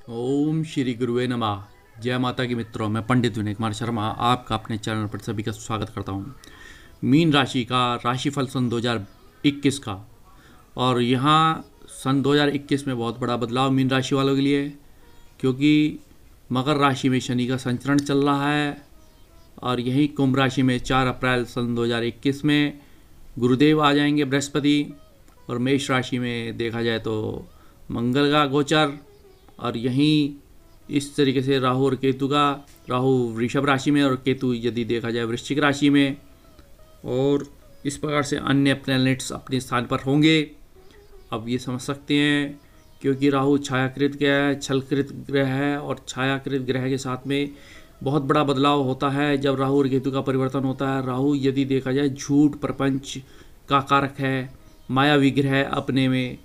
ओम श्री गुरुवे नमः। जय माता की मित्रों, मैं पंडित विनय कुमार शर्मा आपका अपने चैनल पर सभी का स्वागत करता हूँ। मीन राशि का राशिफल सन 2021 का। और यहाँ सन 2021 में बहुत बड़ा बदलाव मीन राशि वालों के लिए, क्योंकि मकर राशि में शनि का संचरण चल रहा है और यही कुंभ राशि में 4 अप्रैल सन 2021 में गुरुदेव आ जाएंगे बृहस्पति। और मेष राशि में देखा जाए तो मंगल का गोचर, और यहीं इस तरीके से राहु और केतु का, राहु वृषभ राशि में और केतु यदि देखा जाए वृश्चिक राशि में, और इस प्रकार से अन्य प्लैनेट्स अपने स्थान पर होंगे। अब ये समझ सकते हैं, क्योंकि राहु छायाकृत ग्रह है, छलकृत ग्रह है, और छायाकृत ग्रह के साथ में बहुत बड़ा बदलाव होता है जब राहु और केतु का परिवर्तन होता है। राहु यदि देखा जाए झूठ प्रपंच का कारक है, मायावी ग्रह है अपने में,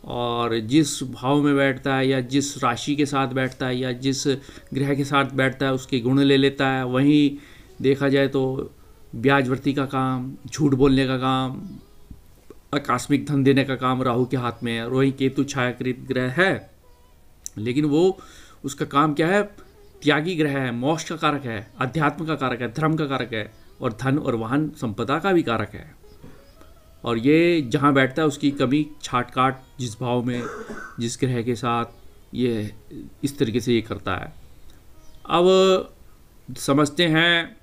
और जिस भाव में बैठता है या जिस राशि के साथ बैठता है या जिस ग्रह के साथ बैठता है उसके गुण ले लेता है। वहीं देखा जाए तो ब्याजवर्ती का काम, झूठ बोलने का काम, आकस्मिक धन देने का काम राहु के हाथ में है। और वहीं केतु छायाकृत ग्रह है, लेकिन वो उसका काम क्या है? त्यागी ग्रह है, मोक्ष का कारक है, अध्यात्म का कारक है, धर्म का कारक है, और धन और वाहन संपदा का भी कारक है। और ये जहाँ बैठता है उसकी कमी छाट काट जिस भाव में जिस ग्रह के साथ, ये इस तरीके से ये करता है। अब समझते हैं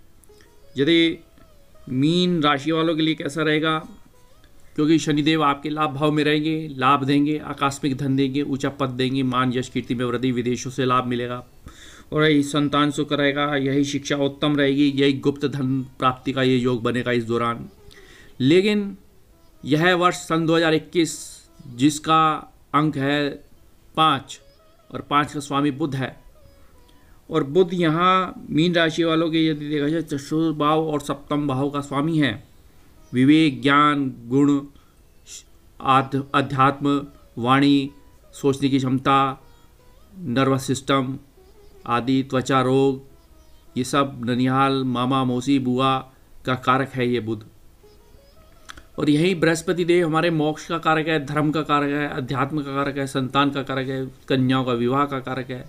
यदि मीन राशि वालों के लिए कैसा रहेगा, क्योंकि शनिदेव आपके लाभ भाव में रहेंगे, लाभ देंगे, आकस्मिक धन देंगे, ऊंचा पद देंगे, मान यश कीर्ति में वृद्धि, विदेशों से लाभ मिलेगा, और यही संतान सुख रहेगा, यही शिक्षा उत्तम रहेगी, यही गुप्त धन प्राप्ति का ये योग बनेगा इस दौरान। लेकिन यह वर्ष सन 2021 जिसका अंक है 5, और 5 का स्वामी बुध है, और बुध यहाँ मीन राशि वालों के यदि देखा जाए चतुर्थ भाव और सप्तम भाव का स्वामी है। विवेक, ज्ञान, गुण, अध्यात्म, वाणी, सोचने की क्षमता, नर्वस सिस्टम आदि, त्वचा रोग, ये सब ननिहाल, मामा, मौसी, बुआ का कारक है ये बुध। और यही बृहस्पति देव हमारे मोक्ष का कारक है, धर्म का कारक है, अध्यात्म का कारक है, संतान का कारक है, कन्याओं का विवाह का कारक है,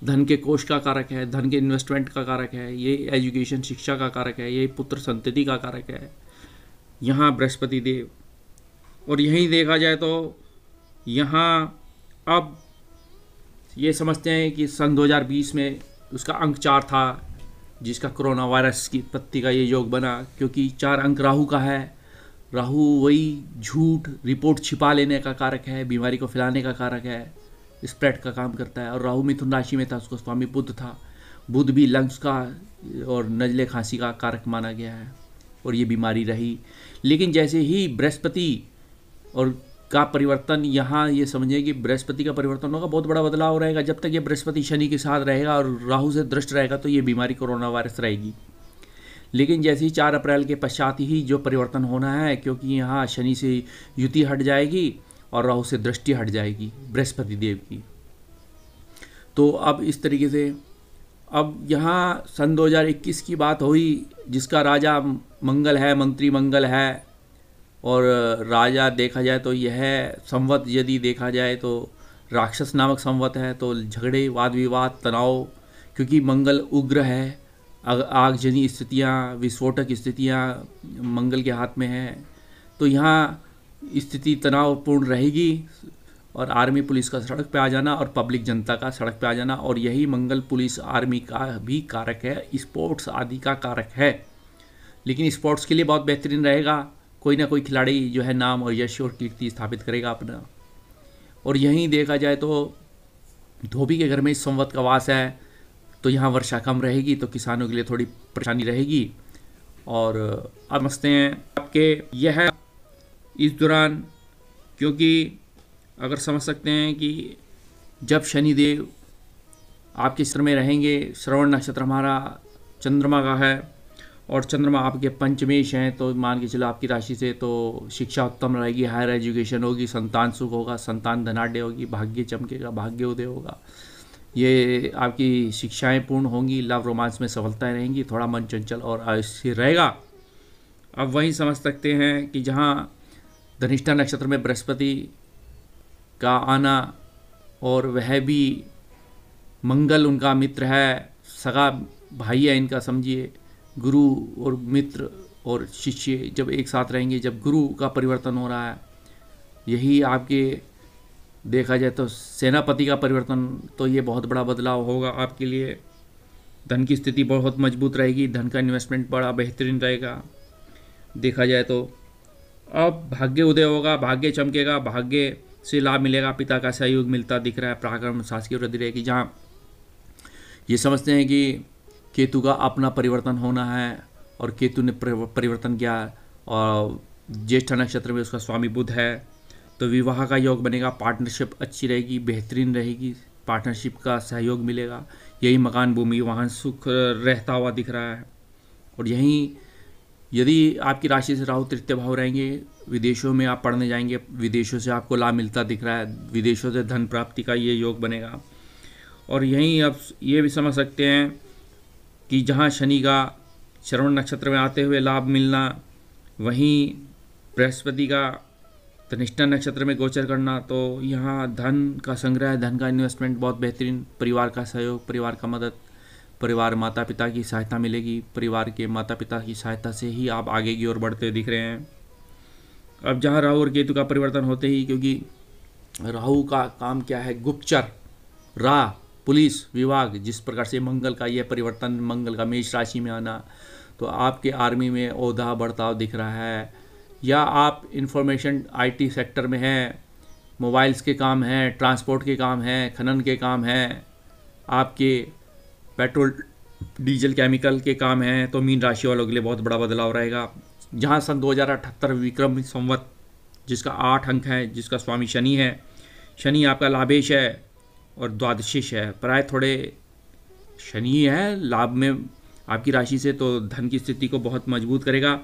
धन के कोष का कारक है, धन के इन्वेस्टमेंट का कारक है, ये एजुकेशन शिक्षा का कारक है, ये पुत्र संतति का कारक है यहाँ बृहस्पति देव। और यहीं देखा जाए तो यहाँ अब ये समझते हैं कि सन 2020 में उसका अंक 4 था, जिसका कोरोना वायरस की उत्पत्ति का ये योग बना, क्योंकि 4 अंक राहु का है। राहु वही झूठ, रिपोर्ट छिपा लेने का कारक है, बीमारी को फैलाने का कारक है, स्प्रेड का काम करता है। और राहु मिथुन राशि में था, उसको स्वामी बुध था। बुध भी लंग्स का और नजले खांसी का कारक माना गया है, और ये बीमारी रही। लेकिन जैसे ही बृहस्पति और का परिवर्तन, यहाँ ये समझिए कि बृहस्पति का परिवर्तन होगा, बहुत बड़ा बदलाव रहेगा। जब तक ये बृहस्पति शनि के साथ रहेगा और राहु से दृष्ट रहेगा तो ये बीमारी कोरोना वायरस रहेगी। लेकिन जैसे ही 4 अप्रैल के पश्चात ही जो परिवर्तन होना है, क्योंकि यहाँ शनि से युति हट जाएगी और राहु से दृष्टि हट जाएगी बृहस्पति देव की। तो अब इस तरीके से अब यहाँ सन 2021 की बात हुई, जिसका राजा मंगल है, मंत्री मंगल है, और राजा देखा जाए तो यह संवत यदि देखा जाए तो राक्षस नामक संवत है। तो झगड़े, वाद विवाद, तनाव, क्योंकि मंगल उग्र है, आगजनी स्थितियाँ, विस्फोटक स्थितियाँ मंगल के हाथ में हैं, तो यहाँ स्थिति तनावपूर्ण रहेगी। और आर्मी पुलिस का सड़क पे आ जाना और पब्लिक जनता का सड़क पे आ जाना, और यही मंगल पुलिस आर्मी का भी कारक है, स्पोर्ट्स आदि का कारक है। लेकिन स्पोर्ट्स के लिए बहुत बेहतरीन रहेगा, कोई ना कोई खिलाड़ी जो है नाम और यश और कीर्ति स्थापित करेगा अपना। और यहीं देखा जाए तो धोबी के घर में इस संवत का वास है, तो यहाँ वर्षा कम रहेगी, तो किसानों के लिए थोड़ी परेशानी रहेगी। और अब समझते हैं आपके यह इस दौरान, क्योंकि अगर समझ सकते हैं कि जब शनिदेव आपके स्तर में रहेंगे, श्रवण नक्षत्र हमारा चंद्रमा का है, और चंद्रमा आपके पंचमेश हैं, तो मान के चलो आपकी राशि से तो शिक्षा उत्तम रहेगी, हायर एजुकेशन होगी, संतान सुख होगा, संतान धनाढ़ होगी, भाग्य चमकेगा, भाग्य उदय होगा, ये आपकी शिक्षाएं पूर्ण होंगी, लव रोमांस में सफलताएं रहेंगी, थोड़ा मन चंचल और आलस्य रहेगा। अब वहीं समझ सकते हैं कि जहाँ धनिष्ठा नक्षत्र में बृहस्पति का आना, और वह भी मंगल उनका मित्र है, सगा भाई है इनका, समझिए। गुरु और मित्र और शिष्य जब एक साथ रहेंगे, जब गुरु का परिवर्तन हो रहा है, यही आपके देखा जाए तो सेनापति का परिवर्तन, तो ये बहुत बड़ा बदलाव होगा आपके लिए। धन की स्थिति बहुत मजबूत रहेगी, धन का इन्वेस्टमेंट बड़ा बेहतरीन रहेगा देखा जाए तो। अब भाग्य उदय होगा, भाग्य चमकेगा, भाग्य से लाभ मिलेगा, पिता का सहयोग मिलता दिख रहा है, पराक्रम शासकीय वृद्धि रहेगी। जहाँ ये समझते हैं कि केतु का अपना परिवर्तन होना है और केतु ने परिवर्तन किया और ज्येष्ठ नक्षत्र में उसका स्वामी बुध है, तो विवाह का योग बनेगा, पार्टनरशिप अच्छी रहेगी, बेहतरीन रहेगी, पार्टनरशिप का सहयोग मिलेगा। यही मकान, भूमि, वाहन, सुख रहता हुआ दिख रहा है। और यहीं यदि आपकी राशि से राहु तृतीय भाव रहेंगे, विदेशों में आप पढ़ने जाएंगे, विदेशों से आपको लाभ मिलता दिख रहा है, विदेशों से धन प्राप्ति का ये योग बनेगा। और यहीं आप ये भी समझ सकते हैं कि जहाँ शनि का श्रवण नक्षत्र में आते हुए लाभ मिलना, वहीं बृहस्पति का धनिष्ठा नक्षत्र में गोचर करना, तो यहाँ धन का संग्रह, धन का इन्वेस्टमेंट बहुत बेहतरीन, परिवार का सहयोग, परिवार का मदद, परिवार माता पिता की सहायता मिलेगी, परिवार के माता पिता की सहायता से ही आप आगे की ओर बढ़ते दिख रहे हैं। अब जहाँ राहु और केतु का परिवर्तन होते ही, क्योंकि राहु का काम क्या है, गुप्तचर, राह, पुलिस विभाग, जिस प्रकार से मंगल का यह परिवर्तन, मंगल का मेष राशि में आना, तो आपके आर्मी में ओहदा बढ़ताव दिख रहा है, या आप इंफॉर्मेशन आईटी सेक्टर में हैं, मोबाइल्स के काम हैं, ट्रांसपोर्ट के काम हैं, खनन के काम हैं, आपके पेट्रोल डीजल केमिकल के काम हैं, तो मीन राशि वालों के लिए बहुत बड़ा बदलाव रहेगा। जहां सन 2078 विक्रम संवत, जिसका 8 अंक है, जिसका स्वामी शनि है, शनि आपका लाभेश है और द्वादशीश है, प्राय थोड़े शनि है लाभ में आपकी राशि से, तो धन की स्थिति को बहुत मजबूत करेगा,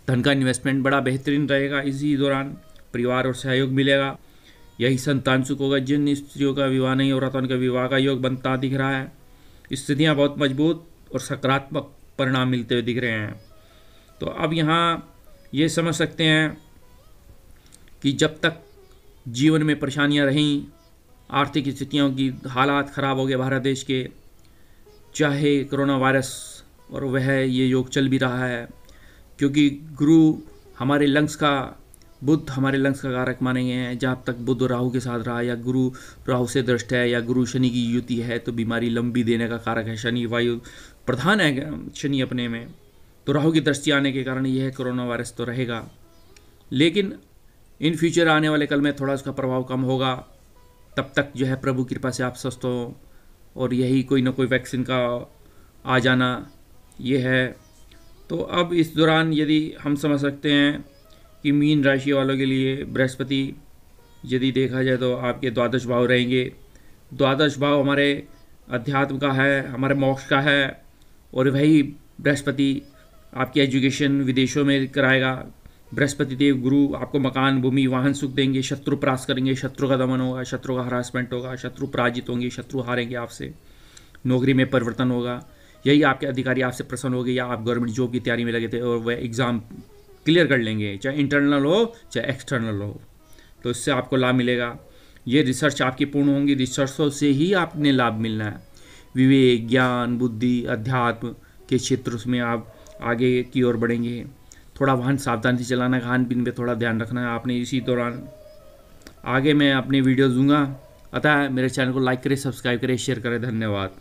धन का इन्वेस्टमेंट बड़ा बेहतरीन रहेगा। इसी दौरान परिवार और सहयोग मिलेगा, यही संतान सुख होगा। जिन स्त्रियों का विवाह नहीं हो रहा था, उनका विवाह का योग बनता दिख रहा है। स्थितियाँ बहुत मजबूत और सकारात्मक परिणाम मिलते हुए दिख रहे हैं। तो अब यहाँ ये समझ सकते हैं कि जब तक जीवन में परेशानियाँ रहीं, आर्थिक स्थितियों की हालात ख़राब हो गए भारत देश के, चाहे कोरोना वायरस, और वह ये योग चल भी रहा है, क्योंकि गुरु हमारे लंग्स का, बुध हमारे लंग्स का कारक माने गए हैं। जहाँ तक बुध राहु के साथ रहा, या गुरु राहु से दृष्ट है, या गुरु शनि की युति है, तो बीमारी लंबी देने का कारक है। शनि वायु प्रधान है शनि अपने में, तो राहु की दृष्टि आने के कारण यह कोरोना वायरस तो रहेगा, लेकिन इन फ्यूचर आने वाले कल में थोड़ा उसका प्रभाव कम होगा। तब तक जो है प्रभु कृपा से आप स्वस्थ हो, और यही कोई ना कोई वैक्सीन का आ जाना ये है। तो अब इस दौरान यदि हम समझ सकते हैं कि मीन राशि वालों के लिए बृहस्पति यदि देखा जाए तो आपके द्वादश भाव रहेंगे। द्वादश भाव हमारे अध्यात्म का है, हमारे मोक्ष का है, और वही बृहस्पति आपकी एजुकेशन विदेशों में कराएगा। बृहस्पति देव गुरु आपको मकान, भूमि, वाहन सुख देंगे, शत्रु परास्त करेंगे, शत्रु का दमन होगा, शत्रु का हरासमेंट होगा, शत्रु पराजित होंगे, शत्रु हारेंगे आपसे, नौकरी में परिवर्तन होगा, यही आपके अधिकारी आपसे प्रसन्न होंगे, या आप गवर्नमेंट जॉब की तैयारी में लगे थे और वह एग्ज़ाम क्लियर कर लेंगे, चाहे इंटरनल हो चाहे एक्सटर्नल हो, तो इससे आपको लाभ मिलेगा। ये रिसर्च आपकी पूर्ण होंगी, रिसर्चों से ही आपने लाभ मिलना है। विवेक, ज्ञान, बुद्धि, अध्यात्म के क्षेत्र में आप आगे की ओर बढ़ेंगे। थोड़ा वाहन सावधानी से चलाना, खान पीन पे थोड़ा ध्यान रखना है आपने। इसी दौरान आगे मैं अपने वीडियो दूंगा, अतः मेरे चैनल को लाइक करें, सब्सक्राइब करें, शेयर करें। धन्यवाद।